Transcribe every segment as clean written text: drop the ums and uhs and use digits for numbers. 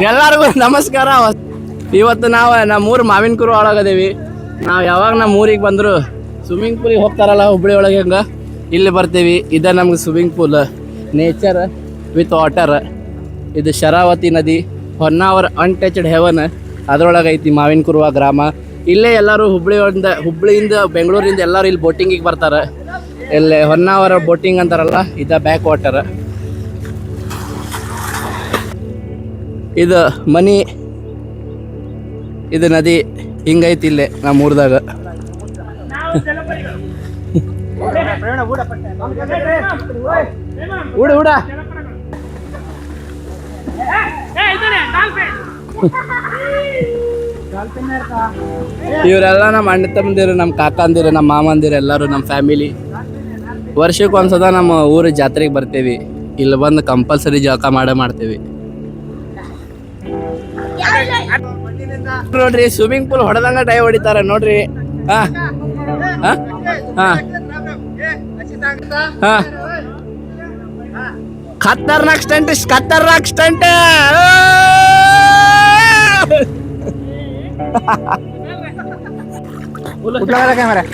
ಎಲ್ಲರಿಗೂ ನಮಸ್ಕಾರ. ಇವತ್ತು ನಾವು ನಮ್ಮೂರು ಮಾವಿನಕುರು ಒಳಗದೇವಿ. ನಾವು ಯಾವಾಗ ನಮ್ಮ ಊರಿಗೆ ಬಂದರು ಸ್ವಿಮ್ಮಿಂಗ್ ಪೂಲಿಗೆ ಹೋಗ್ತಾರಲ್ಲ ಹುಬ್ಬಳ್ಳಿ ಒಳಗೆ ಹಂಗೆ ಇಲ್ಲಿ ಬರ್ತೀವಿ. ಇದೆ ನಮ್ಗೆ swimming pool, nature with water. ಇದು ಶರಾವತಿ ನದಿ, ಹೊನ್ನಾವರ ಅನ್ಟಚ್ಡ್ ಹೆವನ್ ಅದರೊಳಗೆ ಐತಿ ಮಾವಿನಕುರುವ ಗ್ರಾಮ. ಇಲ್ಲೇ ಎಲ್ಲರೂ ಹುಬ್ಬಳ್ಳಿಯಿಂದ ಬೆಂಗಳೂರಿಂದ ಎಲ್ಲರೂ ಇಲ್ಲಿ ಬೋಟಿಂಗಿಗೆ ಬರ್ತಾರೆ. ಇಲ್ಲೇ ಹೊನ್ನಾವರ ಬೋಟಿಂಗ್ ಅಂತಾರಲ್ಲ, ಇದು ಬ್ಯಾಕ್ ವಾಟರ್. ಇದು ಮನಿ, ಇದು ನದಿ ಹಿಂಗೈತಿ ಇಲ್ಲೇ ನಮ್ಮ ಊರ್ದಾಗ. ಊಡ ಊಡ ಇವರೆಲ್ಲ ನಮ್ಮ ಅಣ್ಣ ತಮ್ಮಂದಿರು, ನಮ್ಮ ಕಾಕಂದಿರು, ನಮ್ಮ ಮಾಮಂದಿರು, ಎಲ್ಲರೂ ನಮ್ಮ ಫ್ಯಾಮಿಲಿ. ವರ್ಷಕ್ಕೆ ಒಂದ್ಸದ ನಮ್ಮ ಊರ ಜಾತ್ರೆಗೆ ಬರ್ತೇವಿ. ಇಲ್ಲಿ ಬಂದು ಕಂಪಲ್ಸರಿ ಜಳಕ ಮಾಡ್ತೇವಿ. ನೋಡ್ರಿ ಸ್ವಿಮ್ಮಿಂಗ್ ಪೂಲ್ ಹೊಡೆದಂಗ ಡೈ ಹೊಡಿತಾರ ನೋಡ್ರಿ. ಹಾ ಹಾ ಹಾ ಹಾ ಖತರ್ನಾಕ್ ಸ್ಟಂಟ್, ಖತರ್ನಾಕ್ ಸ್ಟಂಟ್. ಕ್ಯಾಮರಾ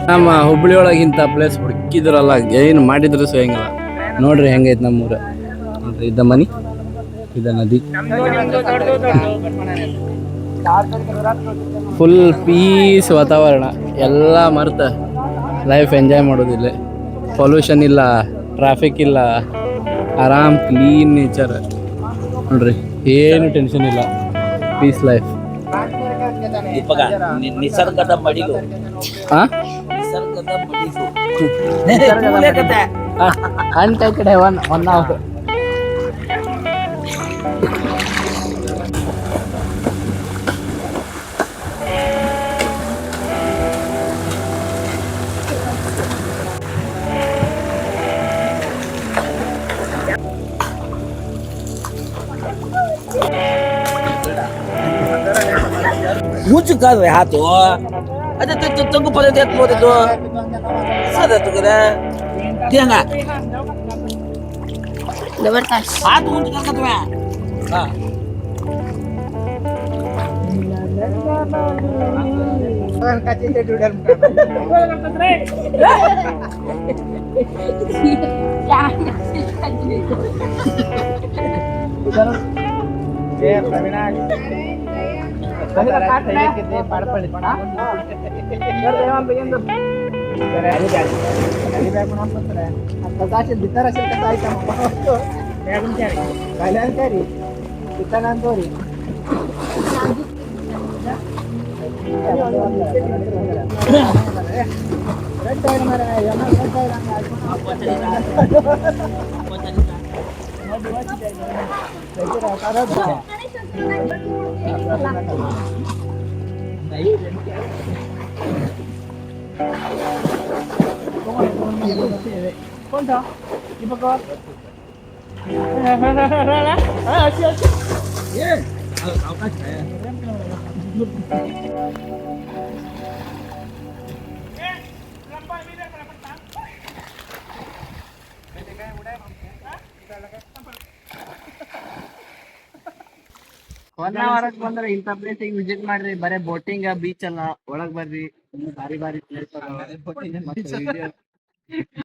ನಮ್ಮ ಹುಬ್ಬಳ್ಳಿ ಒಳಗಿಂತ ಪ್ಲೇಸ್ ಹುಡುಕಿದ್ರಲ್ಲ, ಏನು ಮಾಡಿದ್ರು ಸಿಗಂಗಿಲ್ಲ. ನೋಡ್ರಿ ಹೆಂಗೈತೆ ನಮ್ಮೂರ. ನೋಡ್ರಿ ಇದ್ದ ಮನಿ, ಇದ ನದಿ, ಫುಲ್ ಪೀಸ್ ವಾತಾವರಣ. ಎಲ್ಲ ಮರ್ತ ಲೈಫ್ ಎಂಜಾಯ್ ಮಾಡೋದಿಲ್ಲ. ಪೊಲ್ಯೂಷನ್ ಇಲ್ಲ, ಟ್ರಾಫಿಕ್ ಇಲ್ಲ, ಆರಾಮ್ ಕ್ಲೀನ್ ನೇಚರ್. ನೋಡ್ರಿ ಏನು ಟೆನ್ಷನ್ ಇಲ್ಲ, ಪೀಸ್ ಲೈಫ್. ನಿಸರ್ಗದ ಮಡಿಲು, ನಿಸರ್ಗದ untouched heaven one of. Muncul kan rehat tu, ada tu tunggu pada dia tu tu, sada tu kita, dia enggak. Lebartas. Hatu muncul kan tu ya. Ah. Orang kacau dia duduk dalam kamar. Ya, Pravina. ಹೊನ್ನಾವರಕ್ಕೆ ಬಂದ್ರೆ ಇಂಥ ಪ್ಲೇಸಿಗೆ visit ಮಾಡ್ರಿ. ಬರೇ boating, beach ಅಲ್ಲ, ಒಳಗ್ ಬರ್ರಿ. ಭಾರಿ ಭಾರಿ ಪ್ಲೇಸ್